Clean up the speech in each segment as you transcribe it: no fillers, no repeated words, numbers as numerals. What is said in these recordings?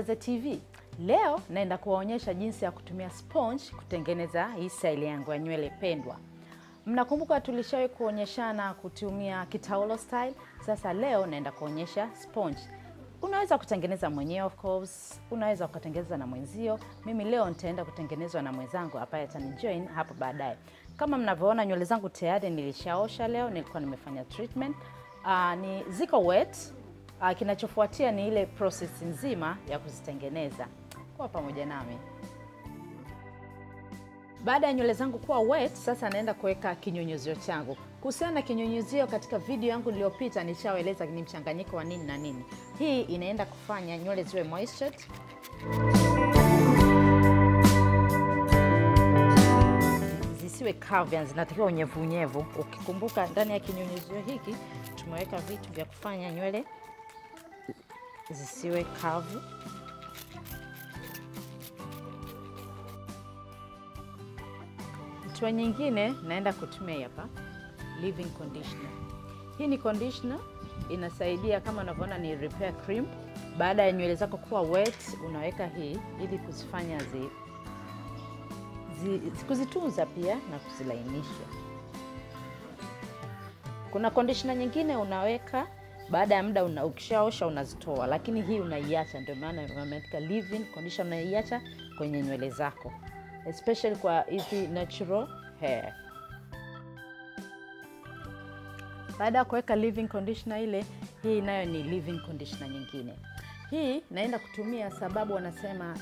Mwangaza TV. Leo naenda kuwaonyesha jinsi ya kutumia sponge kutengeneza hii style yangu ya nywele pendwa. Mnakumbuka tulishawahi kuonyeshana kutumia kitaulo style? Sasa leo naenda kuonyesha sponge. Unaweza kutengeneza mwenyewe of course, unaweza kutengeneza na mwenzio. Mimi leo nitaenda kutengenezwa na mwenzangu hapa atanijoin hapo baadaye. Kama mnavyoona nywele zangu tayari nilishaosha leo, nilikuwa nimefanya treatment. Ni ziko wet. Kinachofuatia ni ile process nzima ya kuzitengeneza. Kwa pamoja nami. Baada ya nywele zangu kuwa wet, sasa naenda kuweka kinyunyuzio changu. Kuhusiana na kinyunyuzio, katika video yangu iliyopita nishawaeleza ni mchanganyiko wa nini na nini. Hii inaenda kufanya nywele ziwe moistured. Zisiwe curvy, zinatakiwa unyevu unyevu. Ukikumbuka ndani ya kinyunyuzio hiki tumeweka vitu vya kufanya nywele zisiwe curvy. Hatua nyingine naenda kutumia hapa leave-in conditioner. Hii ni conditioner, inasaidia kama unavyoona ni repair cream. Baada ya nywele zako kuwa wet, unaweka hii ili kuzifanya kuzitunza pia na kuzilainisha. Kuna conditioner nyingine unaweka baada ya muda ukishaosha unazitoa, lakini hii unaiacha, ndio maana wameandika leave-in conditioner, unaiacha kwenye nywele zako. Especially kwa hizi natural hair. Baada ya kuweka leave-in conditioner ile, hii nayo ni leave-in conditioner nyingine. Hii naenda kutumia sababu wanasema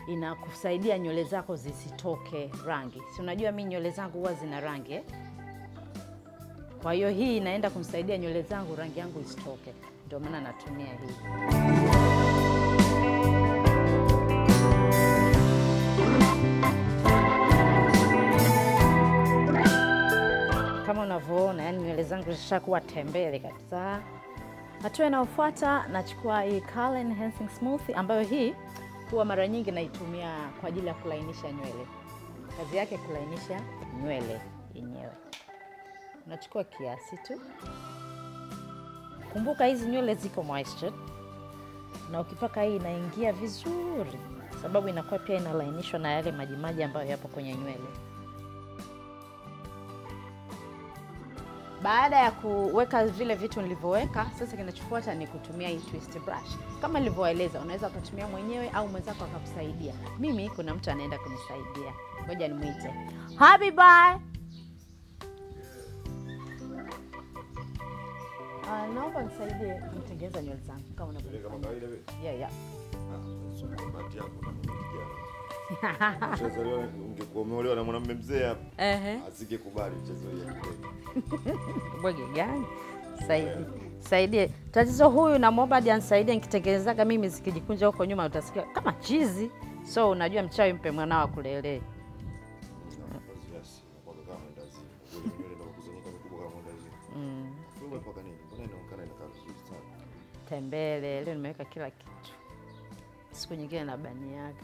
inakusaidia nywele zako zisitoke rangi. Si unajua mimi nywele zangu huwa zina rangi Kwa hiyo hii inaenda kumsaidia nywele zangu rangi yangu isitoke. Ndio maana natumia hii. Kama unavyoona, yani nywele zangu zishakuwa tembele kabisa. Hatua inayofuata nachukua hii Curl Enhancing Smoothie ambayo hii huwa mara nyingi naitumia kwa ajili ya kulainisha nywele. Kazi yake kulainisha nywele yenyewe. Unachukua kiasi tu. Kumbuka hizi nywele ziko moistured. Na ukipaka hii inaingia vizuri, sababu inakuwa pia inalainishwa na yale majimaji ambayo yapo kwenye nywele. Baada ya kuweka vile vitu nilivyoweka, sasa kinachofuata ni kutumia hii twist brush. Kama nilivyoeleza, unaweza kutumia mwenyewe au mwenzako akakusaidia. Mimi kuna mtu anaenda kunisaidia. Ngoja nimuite. Happy bye. Naomba nisaidie kutengeneza nywele zangu kama unavyoona. Kama kawaida wewe? Yeah. So bahati yako na kijana. Mchezo leo ungekuwa umeolewa na mwanamume mzee hapa. Asingekubali mchezo hii. Bwege gani? Saidie. Tatizo huyu na muomba hadi anisaidie nikitengenezaga mimi zikijikunja huko nyuma utasikia kama chizi. So unajua mchawi mpe mwanao akulelee. Tembele, leo nimeweka kila kitu. Siku nyingine na baniaga.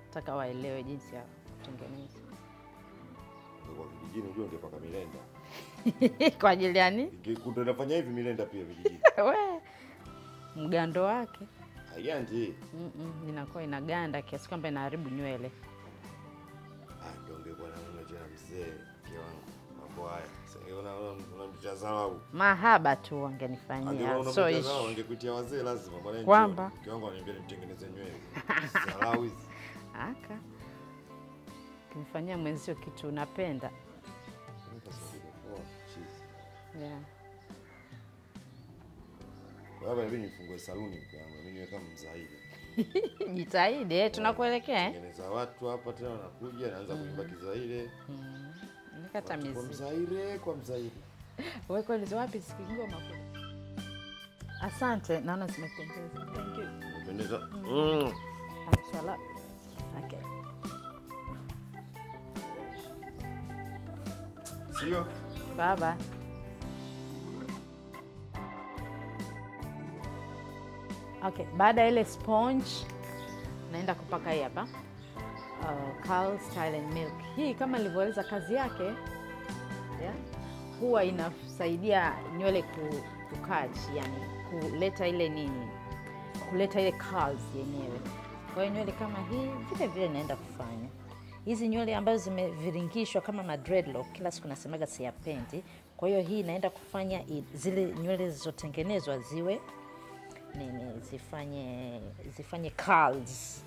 Nataka waelewe jinsi ya kutengeneza. Kwa vijijini unajua ungepaka milenda. Kwa ajili ya nini? Ungekuta nafanya hivi milenda pia vijijini. We. Mgando wake. Haigandi. Inakuwa inaganda kiasi kwamba inaharibu nywele. Ndio ungekuwa na tena mzee kiwango. Mambo haya. Unamtazama mahaba tu wangenifanyia. So wangekuitia wazee lazima maana kwamba kiwango ananiambia nitengeneze nywele. Salau hizi. Aka. Kunifanyia mwenzio kitu unapenda. Yeah. Baba mimi nifungue saluni kwangu. Mimi niwe kama mzaidi. Jitahidi, tunakuelekea Tengeneza watu hapa tena wanakuja naanza kuimba Kizaire. Nikata mizi. Kwa mzaire. Wewe kweli wapi sikingoma kule? Asante, naona zimependeza. Thank you. Zimependeza. Swala. Okay. Sio? Baba. Okay, baada ile sponge naenda kupaka hii hapa. Curl Style and Milk. Hii kama nilivyoeleza kazi yake, huwa inasaidia nywele kukatch, yani kuleta ile nini, kuleta ile curls yenyewe. Kwa hiyo nywele kama hii vile vile naenda kufanya. Hizi nywele ambazo zimeviringishwa kama ma dreadlock kila siku nasemaga siyapendi. Kwa hiyo hii naenda kufanya zile nywele zilizotengenezwa ziwe zifanye curls.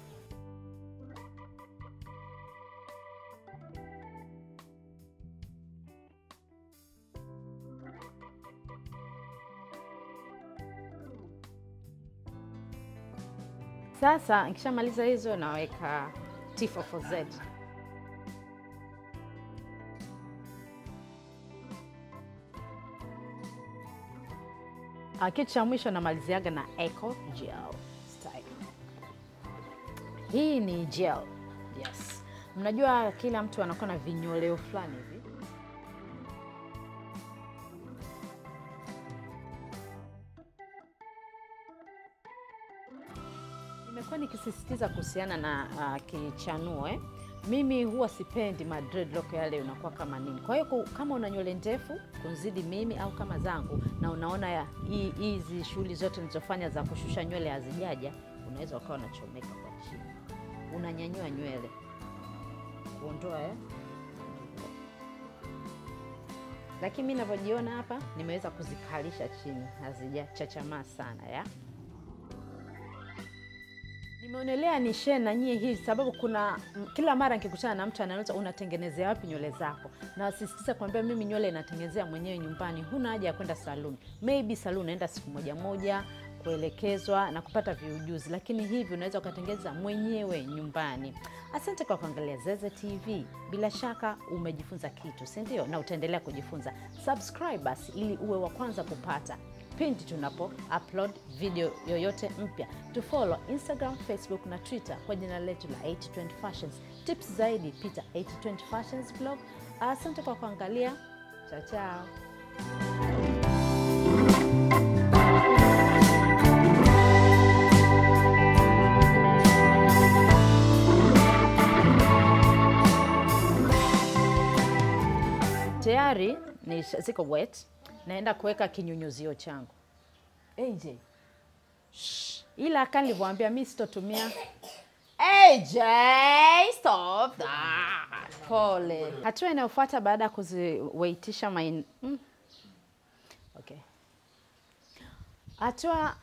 Sasa nikishamaliza hizo naweka T44Z. Kitu cha mwisho namaliziaga na Eco Gel Style. Hii ni gel. Yes. Mnajua kila mtu anakuwa na vinyoleo fulani hivi. Nimekuwa nikisisitiza kuhusiana na kichanuo Mimi huwa sipendi ma dreadlock yale unakuwa kama nini. Kwa hiyo kama una nywele ndefu kunzidi mimi au kama zangu na unaona hizi shughuli zote nilizofanya za kushusha nywele hazijaja, unaweza ukawa unachomeka kwa chini. Unanyanyua nywele. Kuondoa Lakini mimi ninavyojiona hapa nimeweza kuzikalisha chini, hazijachachamaa sana Nimeonelea ni share na nyie hii sababu kuna kila mara nikikutana na mtu anauliza unatengenezea wapi nywele zako. Na sisitiza kwambia mimi nywele natengenezea mwenyewe nyumbani. Huna haja ya kwenda saluni. Maybe saluni naenda siku moja kuelekezwa na kupata viujuzi, lakini hivi unaweza ukatengeneza mwenyewe nyumbani. Asante kwa kuangalia Zeze TV. Bila shaka umejifunza kitu, si ndio? Na utaendelea kujifunza. Subscribe basi ili uwe wa kwanza kupata pindi tunapo upload video yoyote mpya. Tufollow Instagram, Facebook na Twitter kwa jina letu la 8020 Fashions. Tips zaidi pita 8020 Fashions blog. Asante kwa kuangalia. Chao chao. Tayari ni ziko wet. Naenda kuweka kinyunyuzio changu. AJ. Ila kama nilivyowaambia mimi sitotumia. AJ, stop that. Pole. Hatua inayofuata baada ya kuziweitisha Okay. Hatua